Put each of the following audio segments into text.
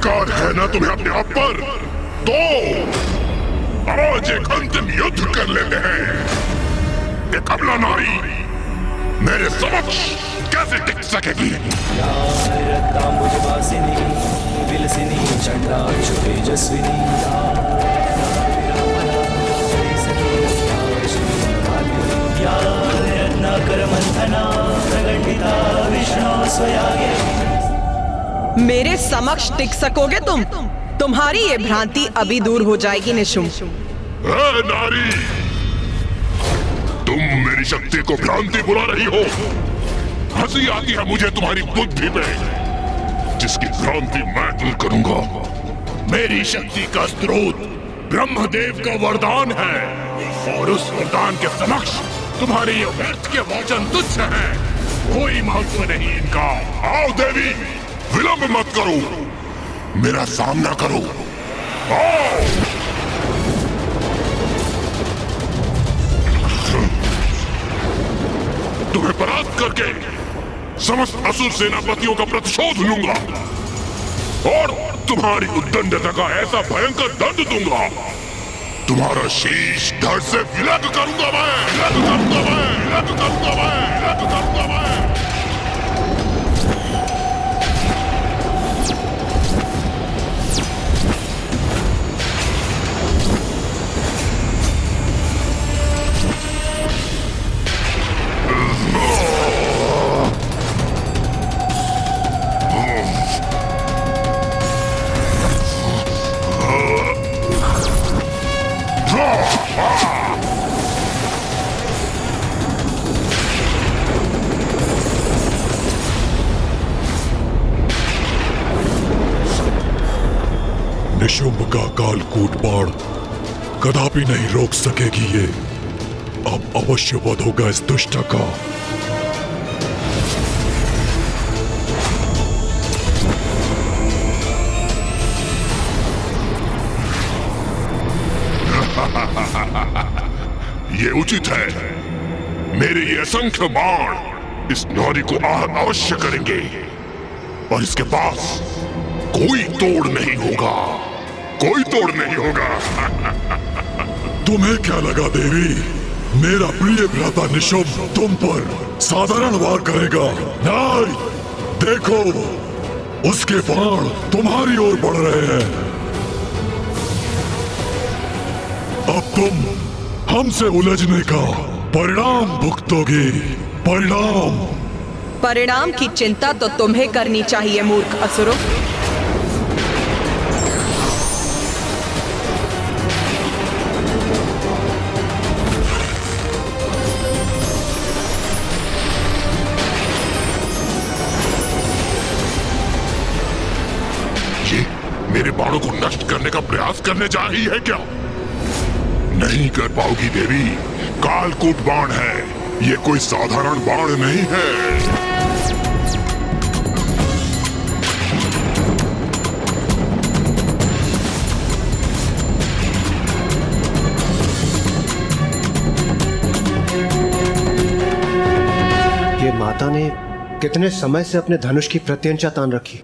अधिकार है ना तुम्हें अपने आप पर, तो आज एक अंतिम युद्ध कर लेते हैं। एक अबला नारी मेरे समक्ष कैसे टिक सकेगी? मेरे समक्ष टिक सकोगे तुम? तुम्हारी ये भ्रांति अभी दूर हो जाएगी निशुम। नारी, तुम मेरी शक्ति को भ्रांति बुला रही हो। हंसी आती है मुझे तुम्हारी बुद्धि पे, जिसकी भ्रांति मैं दूर करूंगा। मेरी शक्ति का स्रोत ब्रह्मदेव का वरदान है, और उस वरदान के समक्ष तुम्हारे ये व्यर्थ के वचन तुच्छ हैं। कोई महत्व नहीं इनका। आओ देवी, विलंब मत करो, मेरा सामना करो। आओ। तुम्हें परास्त करके समस्त असुर सेनापतियों का प्रतिशोध लूंगा और तुम्हारी उद्दंडता का ऐसा भयंकर दंड दूंगा, तुम्हारा शीश धड़ से विलग करूंगा मैं, विलग करूंगा मैं, विलग करूंगा मैं, विलग करूंगा मैं। निशुंभ का कालकूट बाण कदापि नहीं रोक सकेगी ये। अब अवश्य वध होगा इस दुष्ट का। ये उचित है। मेरे ये असंख्य बाण इस नारी को आहत अवश्य करेंगे, और इसके पास कोई तोड़ नहीं होगा, कोई तोड़ नहीं होगा। तुम्हें क्या लगा देवी, मेरा प्रिय भ्राता निशुंभ तुम पर साधारण वार करेगा? नहीं, देखो उसके बाण तुम्हारी ओर बढ़ रहे हैं। अब तुम हमसे उलझने का परिणाम भुगतोगे। परिणाम की चिंता तो तुम्हें करनी चाहिए मूर्ख असुरों। ये मेरे बाणों को नष्ट करने का प्रयास करने जा रही है क्या? नहीं कर पाओगी देवी। कालकूट बाण है, ये कोई साधारण बाण नहीं है। ये माता ने कितने समय से अपने धनुष की प्रत्यंचा तान रखी,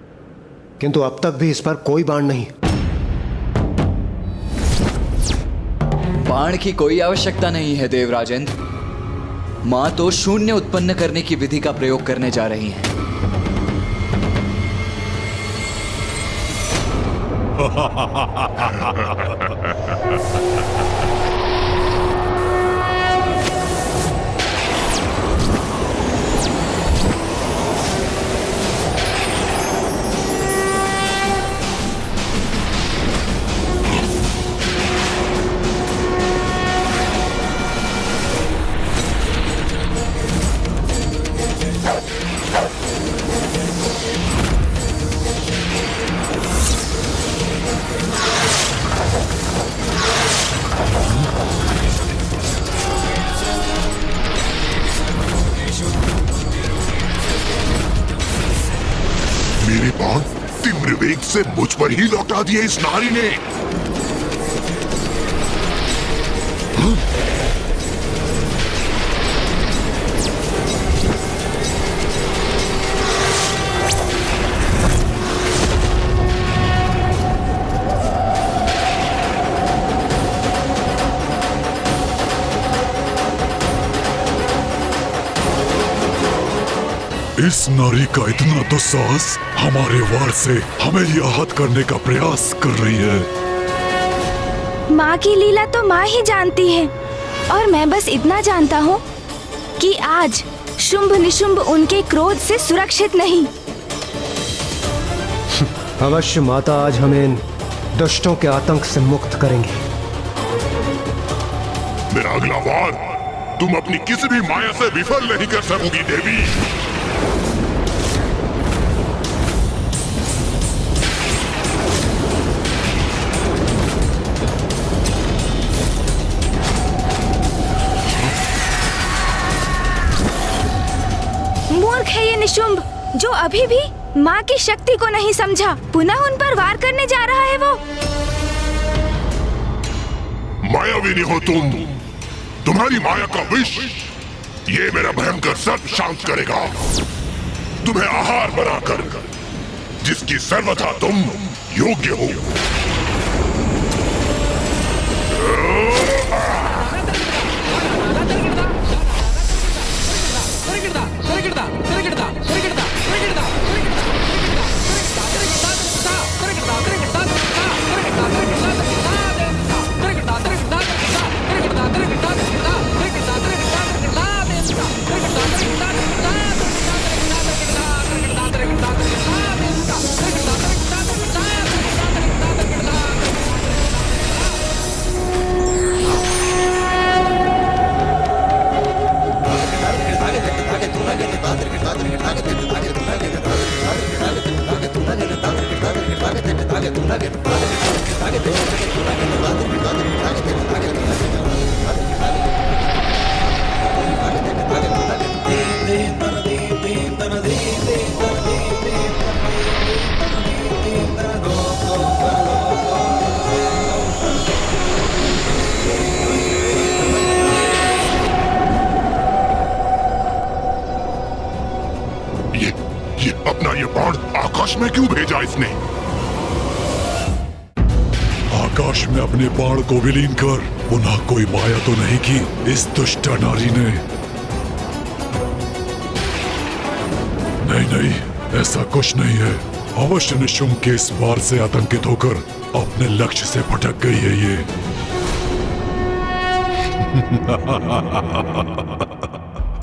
किंतु अब तक भी इस पर कोई बाण नहीं। बाण की कोई आवश्यकता नहीं है देवराजेंद्र। मां तो शून्य उत्पन्न करने की विधि का प्रयोग करने जा रही हैं। मेरे बाण तीव्र वेग से मुझ पर ही लौटा दिए इस नारी ने। इस नारी का इतना दुस्साहस हमारे वार से हमें ही आहत करने का प्रयास कर रही है। माँ की लीला तो माँ ही जानती है, और मैं बस इतना जानता हूँ कि आज शुंभ निशुंभ उनके क्रोध से सुरक्षित नहीं। अवश्य माता आज हमें इन दुष्टों के आतंक से मुक्त करेंगी। मेरा अगला वार तुम अपनी किसी भी माया से विफल नहीं कर सकोगी देवी। मूर्ख है ये निशुंभ, जो अभी भी माँ की शक्ति को नहीं समझा, पुनः उन पर वार करने जा रहा है वो। मायाविनी हो तुम, तुम्हारी माया का विष ये मेरा भयंकर सर्प शांत करेगा, तुम्हें आहार बनाकर, जिसकी सर्वथा तुम योग्य हो। ये अपना ये बाण आकाश में क्यों भेजा इसने? आकाश में अपने बाण को विलीन कर पुनः कोई माया तो नहीं की इस दुष्ट नारी ने? नहीं, ऐसा कुछ नहीं है। अवश्य निशुंभ के इस वार से आतंकित होकर अपने लक्ष्य से भटक गई है ये।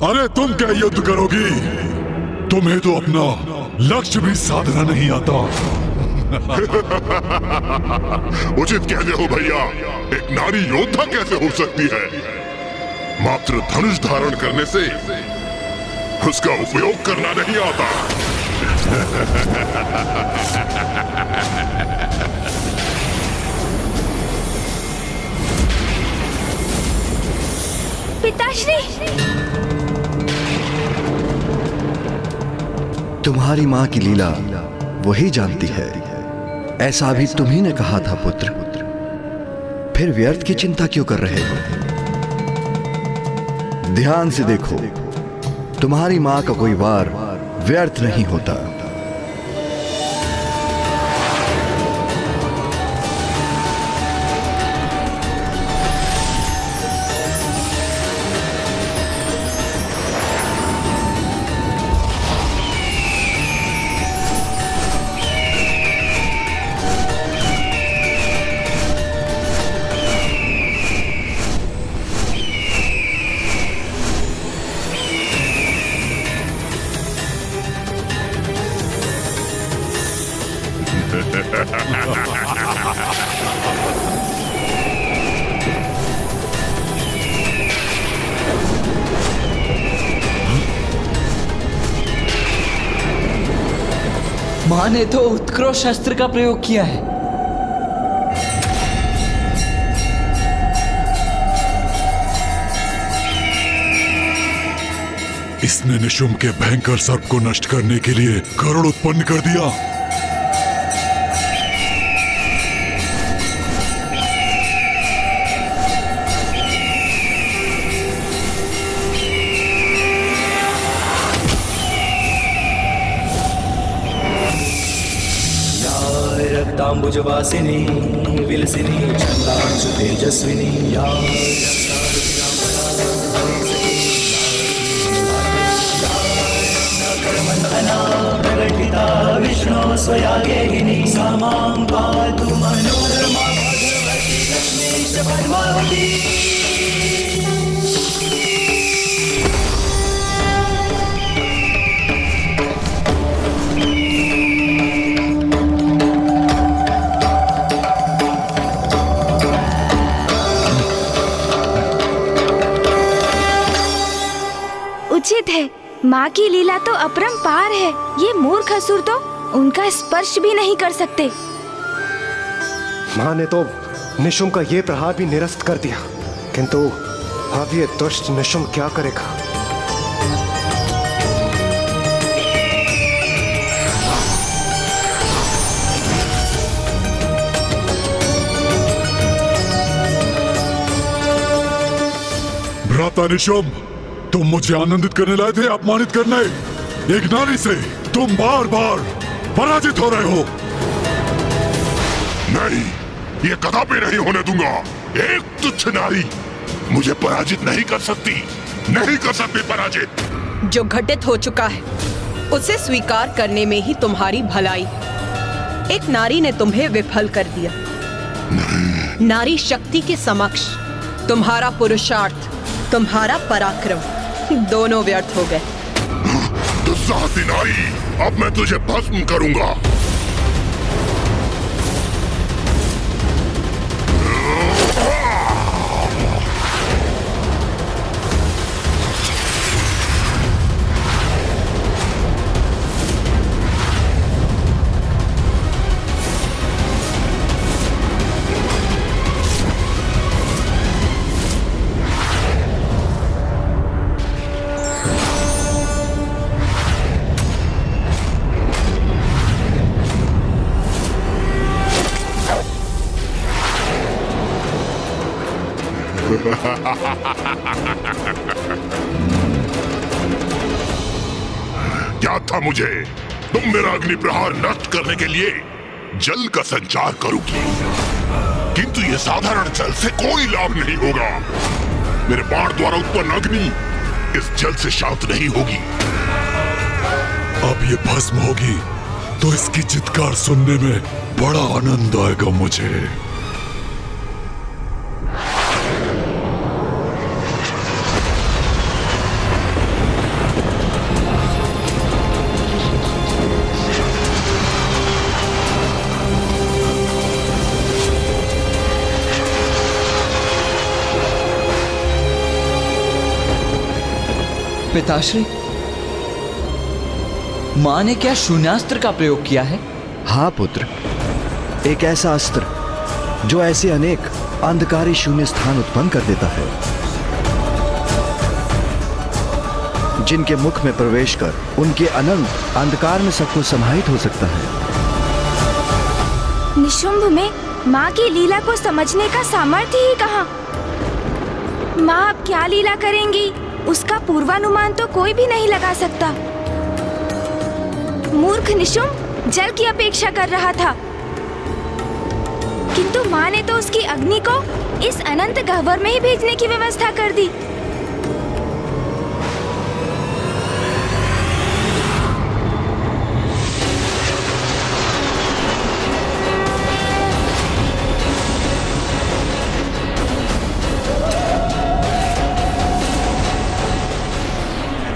अरे तुम क्या युद्ध करोगी? तुम्हें तो अपना लक्ष्य भी साधना नहीं आता। उचित कहते हो भैया, एक नारी योद्धा कैसे हो सकती है? मात्र धनुष धारण करने से उसका उपयोग करना नहीं आता। पिताश्री, तुम्हारी माँ की लीला वही जानती है, ऐसा भी तुम्ही ने कहा था पुत्र। फिर व्यर्थ की चिंता क्यों कर रहे हो? ध्यान से देखो, तुम्हारी माँ का कोई वार व्यर्थ नहीं होता। मां ने तो उत्कृष्ट शस्त्र का प्रयोग किया है। इसने निशुंभ के भयंकर सर्प को नष्ट करने के लिए गरुड़ उत्पन्न कर दिया। रक्तांबुजवासिनी विलसिनी छंदांशु तेजस्विनी या कर्म स्वयागेहिनी सा मां पातु मनोरमा भगवती लक्ष्मीश पद्मावती। उचित है, माँ की लीला तो अपरंपार है। ये मूर्ख असुर तो उनका स्पर्श भी नहीं कर सकते। माँ ने तो निशुम्भ का ये प्रहार भी निरस्त कर दिया, किंतु अब ये दुष्ट निशुम्भ क्या करेगा? भ्राता निशुम्भ, तुम मुझे आनंदित करने लाए थे, अपमानित करने। एक नारी से तुम बार बार पराजित हो रहे हो। नहीं, ये कदापि नहीं होने दूंगा। एक तुच्छ नारी मुझे पराजित नहीं कर सकती, नहीं कर सकती पराजित। जो घटित हो चुका है उसे स्वीकार करने में ही तुम्हारी भलाई। एक नारी ने तुम्हें विफल कर दिया। नारी शक्ति के समक्ष तुम्हारा पुरुषार्थ, तुम्हारा पराक्रम दोनों व्यर्थ हो गए। दुस्साहसी नारी, अब मैं तुझे भस्म करूंगा। क्या था मुझे? तुम मेरा अग्नि प्रहार नष्ट करने के लिए जल का संचार करोगी, किंतु ये साधारण जल से कोई लाभ नहीं होगा। मेरे बाण द्वारा उत्पन्न अग्नि इस जल से शांत नहीं होगी। अब ये भस्म होगी तो इसकी चित्कार सुनने में बड़ा आनंद आएगा मुझे। पिताश्री, माँ ने क्या शून्यास्त्र का प्रयोग किया है? हाँ पुत्र, एक ऐसा अस्त्र जो ऐसे अनेक अंधकारी शून्य स्थान उत्पन्न कर देता है, जिनके मुख में प्रवेश कर उनके अनंत अंधकार में सबको समाहित हो सकता है। निशुम्भ में माँ की लीला को समझने का सामर्थ्य ही कहाँ? माँ अब क्या लीला करेंगी, उसका पूर्वानुमान तो कोई भी नहीं लगा सकता। मूर्ख निशुम्भ जल की अपेक्षा कर रहा था, किंतु माँ ने तो उसकी अग्नि को इस अनंत गह्वर में ही भेजने की व्यवस्था कर दी।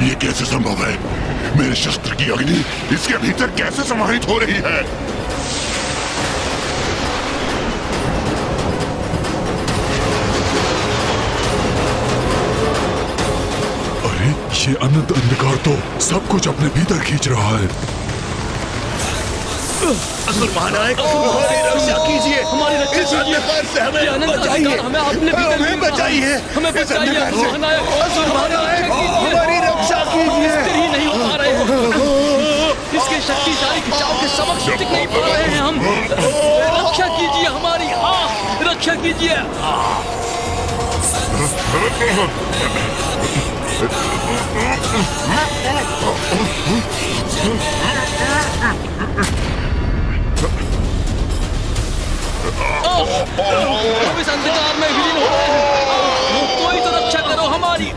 ये कैसे संभव है? मेरे शस्त्र की अग्नि इसके भीतर कैसे समाहित हो रही है? अरे ये अनंत अंधकार तो सब कुछ अपने भीतर खींच रहा है। असुर महानायक, हमारी रक्षा कीजिए, हमारी रक्षा कीजिए, हमें बचाइए, हमें बचाइए, हमें बचाइए, असुर महानायक, हमारी रक्षा कीजिए। ही नहीं हो पा रहे हैं, इसके शक्तिशाली खिंचाव के समक्ष टिक नहीं पा रहे हैं हम। रक्षा कीजिए हमारी, रक्षा कीजिए। हम इस अंधकार में विलीन हो रहे हैं, कोई तो रक्षा करो हमारी।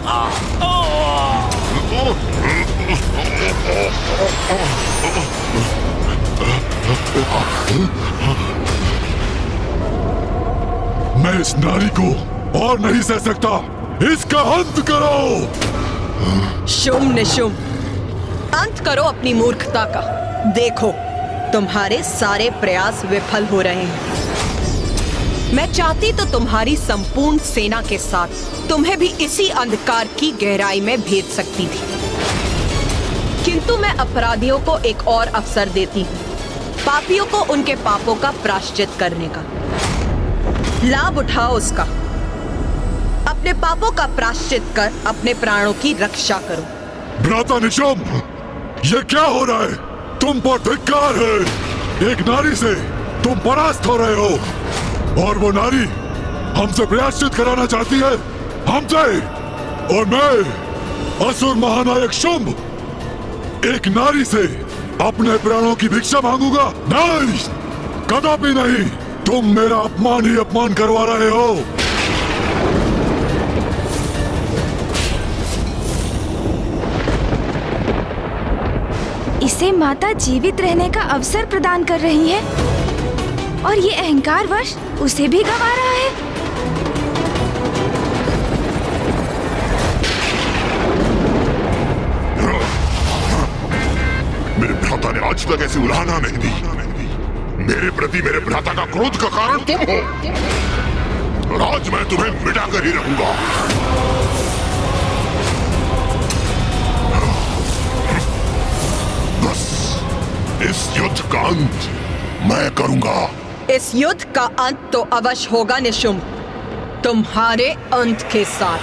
मैं इस नारी को और नहीं सह सकता। इसका अंत करो। शुंभ निशुंभ, अंत करो अपनी मूर्खता का। देखो, तुम्हारे सारे प्रयास विफल हो रहे हैं। मैं चाहती तो तुम्हारी संपूर्ण सेना के साथ तुम्हें भी इसी अंधकार की गहराई में भेज सकती थी, किंतु मैं अपराधियों को एक और अवसर देती हूँ, पापियों को उनके पापों का प्रायश्चित करने का। लाभ उठाओ उसका। अपने पापों का प्रायश्चित कर अपने प्राणों की रक्षा करो। भ्राता निशुंभ, ये क्या हो रहा है? तुम पर धिक्कार है। एक नारी से तुम परास्त हो रहे हो और वो नारी हमसे प्रायश्चित कराना चाहती है, हमसे। और मैं असुर महानायक शुंभ एक नारी से अपने प्राणों की भिक्षा मांगूंगा? नहीं, कदापि नहीं। तुम मेरा अपमान ही अपमान करवा रहे हो। इसे माता जीवित रहने का अवसर प्रदान कर रही है और ये अहंकारवश उसे भी गंवा रहा है। मेरे भ्राता ने आज तक ऐसी उलाहना नहीं दी। मेरे प्रति मेरे भ्राता का क्रोध का कारण तुम हो, और आज मैं तुम्हें मिटाकर ही रहूंगा। बस इस युद्ध का अंत मैं करूंगा। इस युद्ध का अंत तो अवश्य होगा निशुंभ, तुम्हारे अंत के साथ।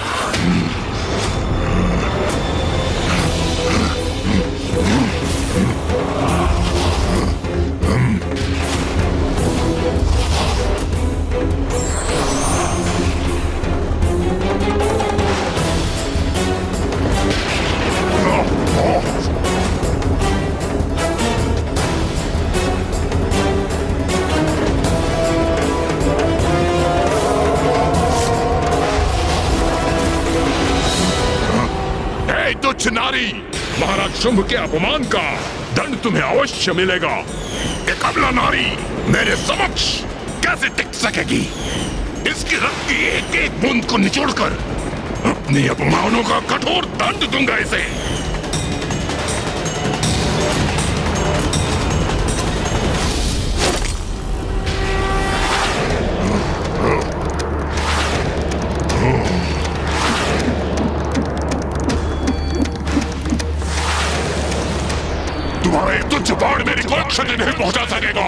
तुच्छ नारी, महाराज शुंभ के अपमान का दंड तुम्हें अवश्य मिलेगा। एक अबला नारी मेरे समक्ष कैसे टिक सकेगी? इसकी रक्त की एक एक बूंद को निचोड़कर अपने अपमानों का कठोर दंड दूंगा इसे। तुम्हारे तुच्छ बाण मेरी कोई क्षति नहीं पहुंचा सकेगा।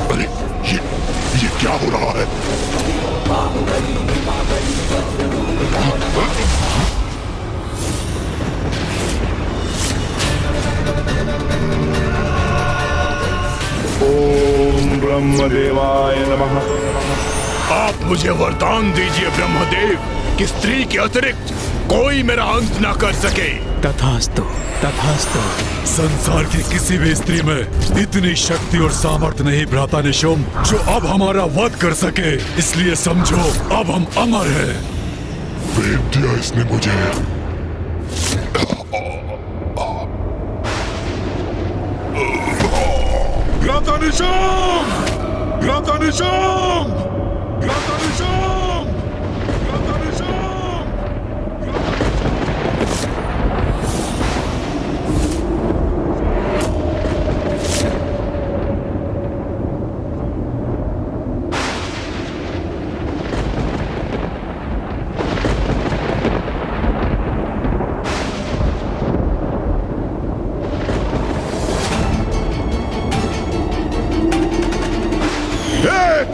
अरे ये क्या हो रहा है? ओम ब्रह्मदेवाय नमः। आप मुझे वरदान दीजिए ब्रह्मदेव कि स्त्री के अतिरिक्त कोई मेरा अंत ना कर सके। तथास्तु, तथास्तु। संसार की किसी भी स्त्री में इतनी शक्ति और सामर्थ्य नहीं भ्राता निशुंभ, जो अब हमारा वध कर सके। इसलिए समझो, अब हम अमर हैं। भेद दिया इसने मुझे। भ्राता निशुंभ! भ्राता निशुंभ! भ्राता निशुंभ! भ्राता निशुंभ!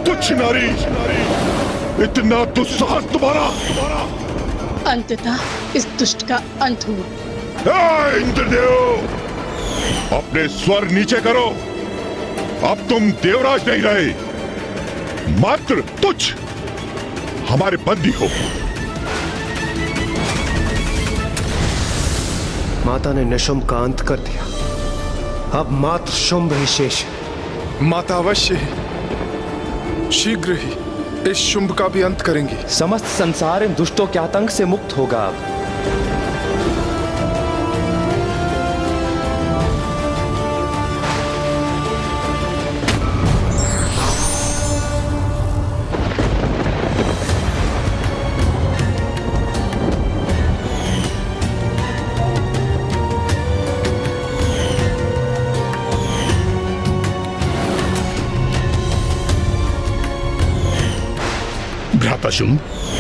तुच्छ नारी, इतना दुस्साहस तुम्हारा! अंततः इस दुष्ट का अंत हुआ। इंद्रदेव, अपने स्वर नीचे करो अब तुम देवराज नहीं रहे, मात्र तुच्छ हमारे बंदी हो। माता ने निशुंभ का अंत कर दिया, अब मात्र शुंभ ही शेष है। माता अवश्य ही शीघ्र ही इस शुंभ का भी अंत करेंगी। समस्त संसार इन दुष्टों के आतंक से मुक्त होगा अब। भ्राता शुंभ,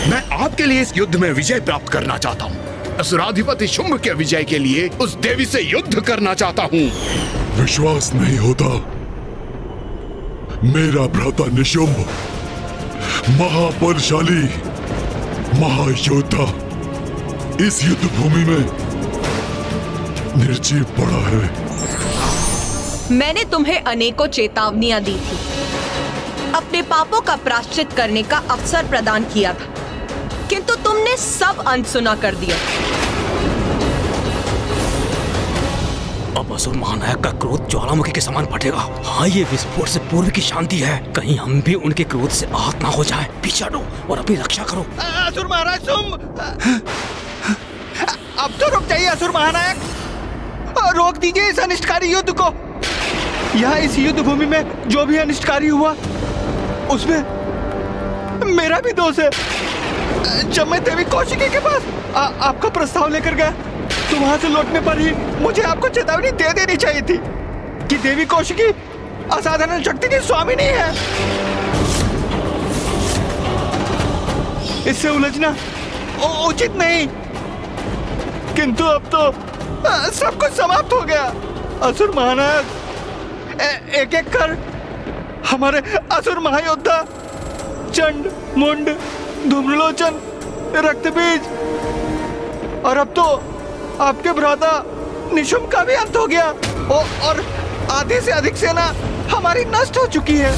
मैं आपके लिए इस युद्ध में विजय प्राप्त करना चाहता हूँ। असुराधिपति शुंभ के विजय के लिए उस देवी से युद्ध करना चाहता हूँ। विश्वास नहीं होता? मेरा भ्राता निशुंभ महाबलशाली महायोद्धा इस युद्ध भूमि में निर्जीव पड़ा है। मैंने तुम्हें अनेकों चेतावनियां दी थी, अपने पापों का प्रायश्चित करने का अवसर प्रदान किया था, किंतु तुमने सब अनसुना कर दिया। अब असुर महानायक का क्रोध ज्वालामुखी के समान फटेगा। हाँ, ये विस्फोट से पूर्व की शांति है। कहीं हम भी उनके क्रोध से आहत ना हो जाए। पीछे हटो और अपनी रक्षा करो। असुर महाराज शुंभ, अब तो रुक जाइए असुर महानायक, रोक दीजिए इस अनिष्टकारी युद्ध को। यहाँ इस युद्ध भूमि में जो भी अनिष्टकारी हुआ उसमें मेरा भी दोष है। जब मैं देवी कौशिकी के पास आपका प्रस्ताव लेकर गया तो वहां से लौटने पर ही मुझे आपको चेतावनी दे देनी चाहिए थी कि देवी कौशिकी असाधारण शक्ति की स्वामिनी है। इससे उलझना उचित नहीं, किंतु अब तो सब कुछ समाप्त हो गया। असुर महानायक, एक एक कर हमारे असुर महायोद्धा चंड, मुंड, धूम्रलोचन, रक्तबीज और अब तो आपके भ्राता निशुंभ का भी अंत हो गया और आधे से अधिक सेना हमारी नष्ट हो चुकी है।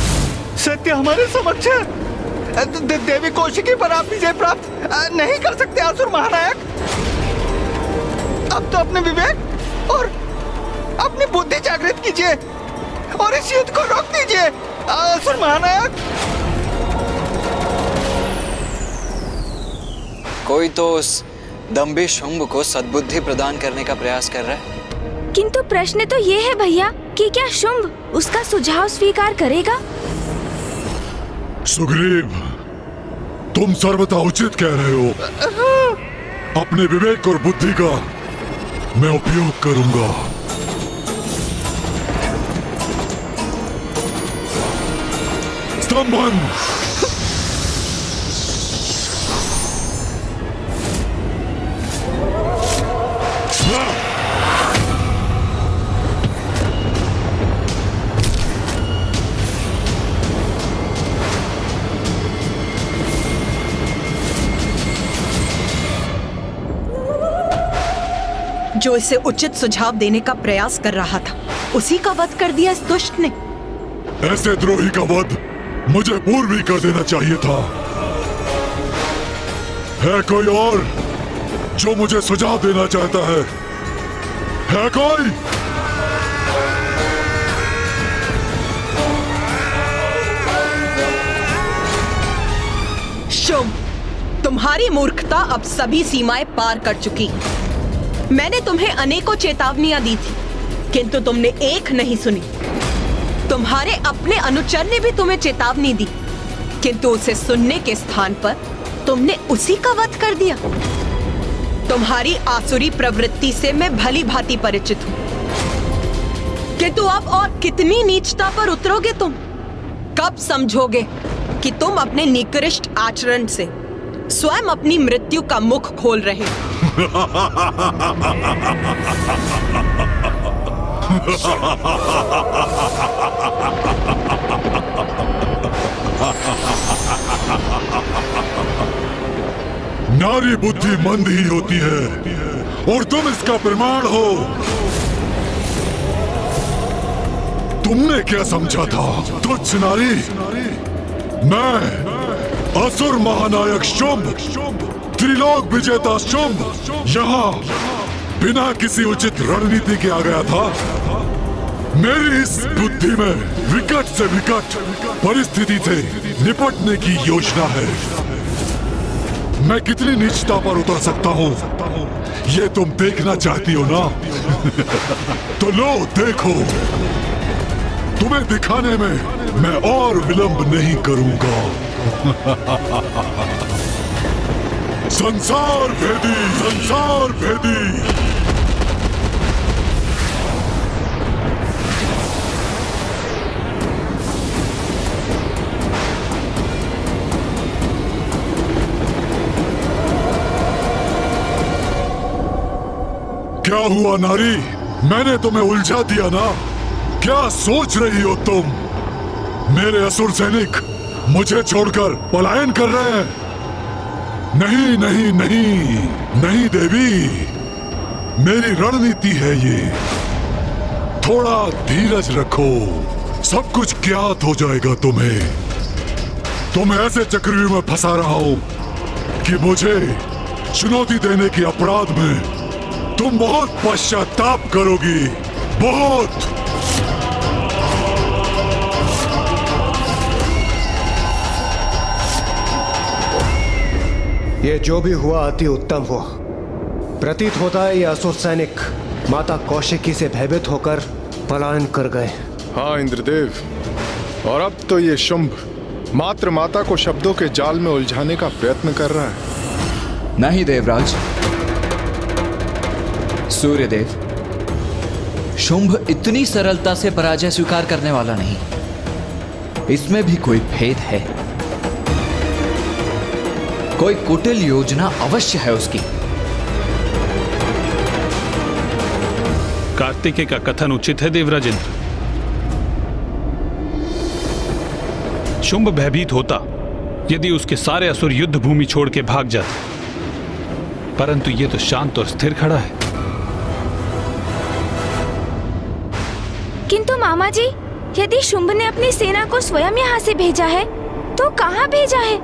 सत्य हमारे समक्ष है। देवी कौशिकी पर आप विजय प्राप्त नहीं कर सकते असुर महानायक। अब तो अपने विवेक और अपनी बुद्धि जागृत कीजिए और इस युद्ध को रोक दीजिए असुर महानायक। कोई तो उस दंभी शुंभ को सद्बुद्धि प्रदान करने का प्रयास कर रहा है। किंतु प्रश्न तो ये है भैया कि क्या शुंभ उसका सुझाव स्वीकार करेगा? सुग्रीव, तुम सर्वथा उचित कह रहे हो। अपने विवेक और बुद्धि का मैं उपयोग करूंगा। स्तंभन, जो इसे उचित सुझाव देने का प्रयास कर रहा था, उसी का वध कर दिया इस दुष्ट ने। ऐसे द्रोही का वध मुझे पूर्व ही कर देना चाहिए था। है कोई और जो मुझे सुझाव देना चाहता है? है कोई? शुंभ, तुम्हारी मूर्खता अब सभी सीमाएं पार कर चुकी। मैंने तुम्हें अनेकों चेतावनियां दी थी, किंतु तुमने एक नहीं सुनी। तुम्हारे अपने अनुचर ने भी तुम्हें चेतावनी दी, किंतु उसे सुनने के स्थान पर तुमने उसी का वध कर दिया। तुम्हारी आसुरी प्रवृत्ति से मैं भली भांति परिचित हूं, किंतु अब और कितनी नीचता पर उतरोगे तुम? कब समझोगे कि तुम अपने निकृष्ट आचरण से स्वयं अपनी मृत्यु का मुख खोल रहे हो? नारी बुद्धि मंद ही होती है और तुम इसका प्रमाण हो। तुमने क्या समझा था तुच्छ नारी? मैं असुर महानायक शुंभ, त्रिलोक विजेता शुंभ, यहाँ बिना किसी उचित रणनीति के आ गया था। मेरी इस बुद्धि में विकट से विकट परिस्थिति से निपटने की योजना है। मैं कितनी नीचता पर उतर सकता हूँ, ये तुम देखना चाहती हो ना? तो लो देखो, तुम्हें दिखाने में मैं और विलंब नहीं करूंगा। संसार भेदी, संसार भेदी। क्या हुआ नारी? मैंने तुम्हें उलझा दिया ना? क्या सोच रही हो तुम? मेरे असुर सैनिक मुझे छोड़कर पलायन कर रहे हैं? नहीं नहीं नहीं नहीं देवी, मेरी रणनीति है ये। थोड़ा धीरज रखो, सब कुछ ज्ञात हो जाएगा तुम्हें। तुम ऐसे चक्रव्यूह में फंसा रहा हूं कि मुझे चुनौती देने के अपराध में तुम बहुत पश्चाताप करोगी, बहुत। ये जो भी हुआ अति उत्तम हुआ। प्रतीत होता है ये असुर सैनिक माता कौशिकी से भयभीत होकर पलायन कर गए। हाँ इंद्रदेव, और अब तो ये शुंभ मात्र माता को शब्दों के जाल में उलझाने का प्रयत्न कर रहा है। नहीं देवराज, सूर्यदेव, शुंभ इतनी सरलता से पराजय स्वीकार करने वाला नहीं। इसमें भी कोई भेद है, कोई कुटिल योजना अवश्य है उसकी। कार्तिकेय का कथन उचित है देवराजेंद्र। शुंभ भयभीत होता यदि उसके सारे असुर युद्ध भूमि छोड़ के भाग जाते, परंतु ये तो शांत और स्थिर खड़ा है। किंतु मामा जी, यदि शुंभ ने अपनी सेना को स्वयं यहाँ से भेजा है तो कहाँ भेजा है?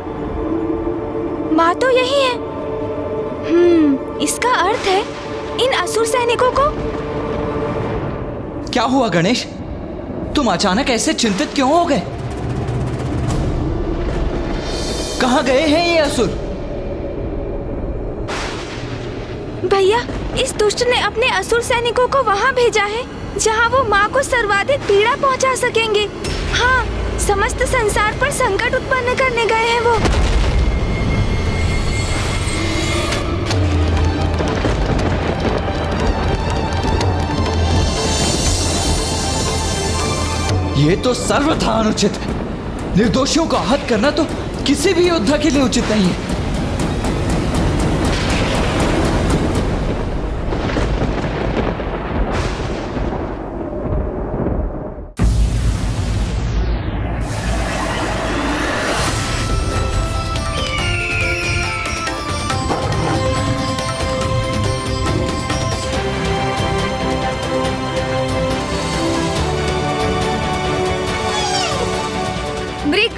माँ तो यही है। इसका अर्थ है इन असुर सैनिकों को। क्या हुआ गणेश? तुम अचानक ऐसे चिंतित क्यों हो गए? कहाँ गए हैं ये असुर? भैया, इस दुष्ट ने अपने असुर सैनिकों को वहाँ भेजा है जहाँ वो माँ को सर्वाधिक पीड़ा पहुँचा सकेंगे। हाँ, समस्त संसार पर संकट उत्पन्न करने गए हैं वो। ये तो सर्वथा अनुचित है। निर्दोषियों को आहत करना तो किसी भी योद्धा के लिए उचित नहीं है। मृग,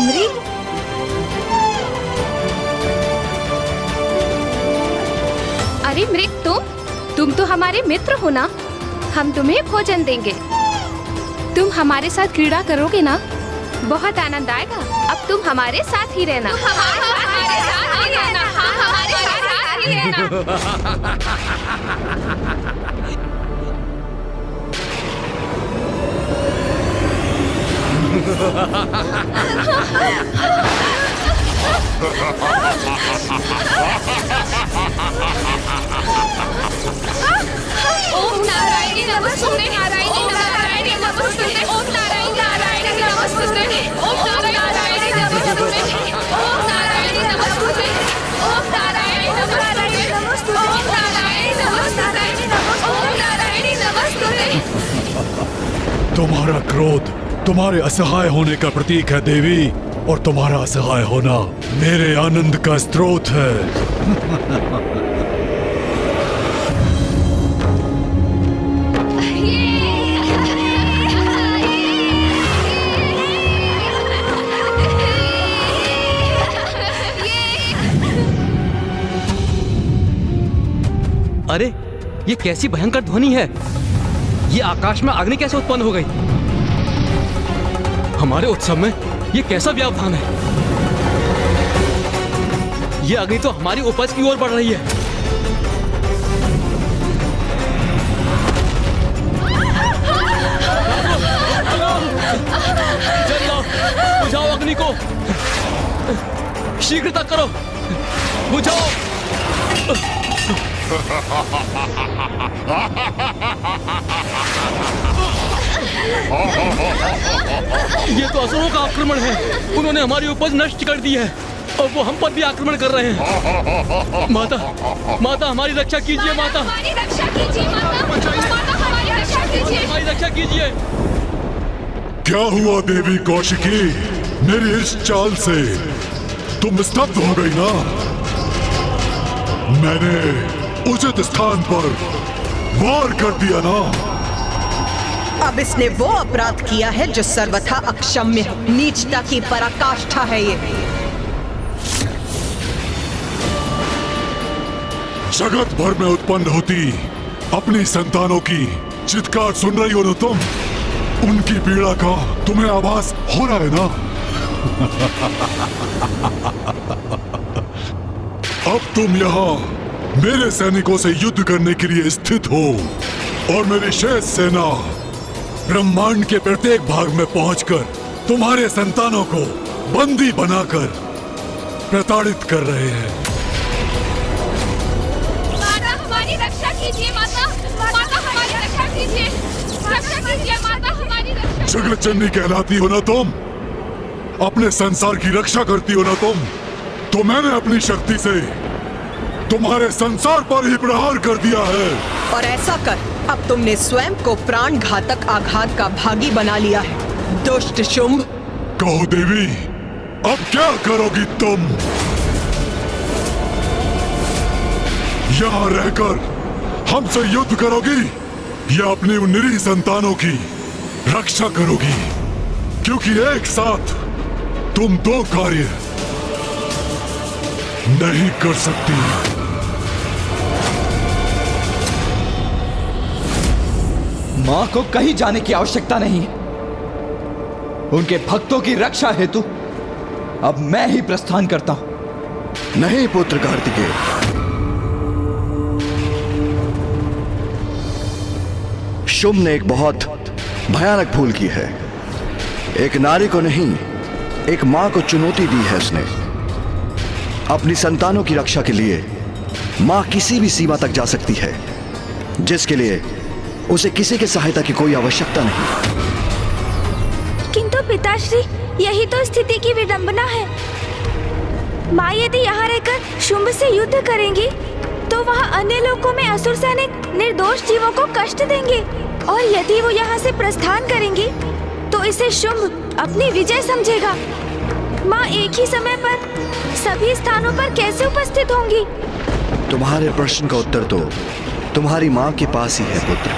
मृग, अरे मृग, तुम तो हमारे मित्र हो ना। हम तुम्हें भोजन देंगे। तुम हमारे साथ क्रीड़ा करोगे ना? बहुत आनंद आएगा। अब तुम हमारे साथ ही रहना। हमारे साथ ही रहना। हमारे साथ ही रहना। ओम नारायणी नमस्तुते, नारायणी नारायणी नमस्तुते, ओम नारायणी नारायणी नमस्तुते, ओम नारायणी नमस्तुते, ओम नारायणी नमस्तुते, ओम नारायणी नमस्तुते, ओम नारायणी नमस्तुते, ओम नारायणी नमस्तुते। तुम्हारा क्रोध तुम्हारे असहाय होने का प्रतीक है देवी, और तुम्हारा असहाय होना मेरे आनंद का स्रोत है। अरे ये कैसी भयंकर ध्वनि है? ये आकाश में अग्नि कैसे उत्पन्न हो गई? हमारे उत्सव में ये कैसा व्यवधान है? ये अग्नि तो हमारी उपज की ओर बढ़ रही है। जलाओ, बुझाओ अग्नि को, शीघ्रता करो, बुझाओ। ये तो असुरों का आक्रमण है। उन्होंने हमारी उपज नष्ट कर दी है और वो हम पर भी आक्रमण कर रहे हैं। माता, माता हमारी रक्षा कीजिए। माता हमारी रक्षा कीजिए। माता, माता हमारी रक्षा कीजिए। हमारी रक्षा कीजिए। क्या हुआ देवी कौशिकी? मेरी इस चाल से तुम स्तब्ध हो गई ना? मैंने उचित स्थान पर वार कर दिया ना? अब इसने वो अपराध किया है जो सर्वथा अक्षम्य है। नीचता की पराकाष्ठा है ये। जगत भर में उत्पन्न होती अपनी संतानों की चित्कार सुन रही हो ना तुम? उनकी पीड़ा का तुम्हें आभास हो रहा है ना? अब तुम यहाँ मेरे सैनिकों से युद्ध करने के लिए स्थित हो और मेरी शेष सेना ब्रह्मांड के प्रत्येक भाग में पहुंचकर तुम्हारे संतानों को बंदी बनाकर प्रताड़ित कर रहे हैं। माता हमारी रक्षा कीजिए। माता, माता हमारी रक्षा कीजिए। रक्षा कीजिए माता, हमारी रक्षा। जगत जननी कहलाती हो ना तुम? अपने संसार की रक्षा करती हो ना तुम? तो मैंने अपनी शक्ति से तुम्हारे संसार पर ही प्रहार कर दिया है। और ऐसा कर अब तुमने स्वयं को प्राण घातक आघात का भागी बना लिया है। दुष्ट शुंभ, कहो देवी, अब क्या करोगी तुम? यहाँ रहकर हमसे युद्ध करोगी या अपनी उन निरीह संतानों की रक्षा करोगी? क्योंकि एक साथ तुम दो कार्य नहीं कर सकती। मां को कहीं जाने की आवश्यकता नहीं है। उनके भक्तों की रक्षा हेतु अब मैं ही प्रस्थान करता हूं। नहीं पुत्र कार्तिकेय, शुंभ ने एक बहुत भयानक भूल की है। एक नारी को नहीं, एक मां को चुनौती दी है उसने। अपनी संतानों की रक्षा के लिए मां किसी भी सीमा तक जा सकती है, जिसके लिए उसे किसी की सहायता की कोई आवश्यकता नहीं। किंतु पिताश्री, यही तो स्थिति की विडंबना है। माँ यदि यहाँ रहकर शुंभ से युद्ध करेंगी तो वहाँ अन्य लोकों में असुर सैनिक निर्दोष जीवों को कष्ट देंगे, और यदि वो यहाँ से प्रस्थान करेंगी तो इसे शुंभ अपनी विजय समझेगा। माँ एक ही समय पर सभी स्थानों पर कैसे उपस्थित होंगी? तुम्हारे प्रश्न का उत्तर तो तुम्हारी मां के पास ही है पुत्र।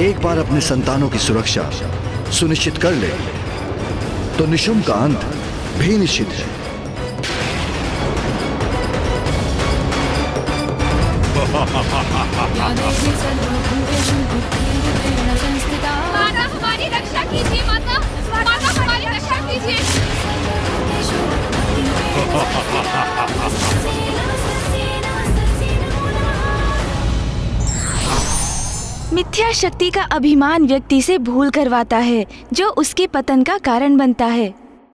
एक बार अपने संतानों की सुरक्षा सुनिश्चित कर ले तो निशुंभ का अंत भी निश्चित है। माता हमारी रक्षा कीजिए। माता, माता हमारी रक्षा कीजिए। मिथ्या शक्ति का अभिमान व्यक्ति से भूल करवाता है, जो उसके पतन का कारण बनता है।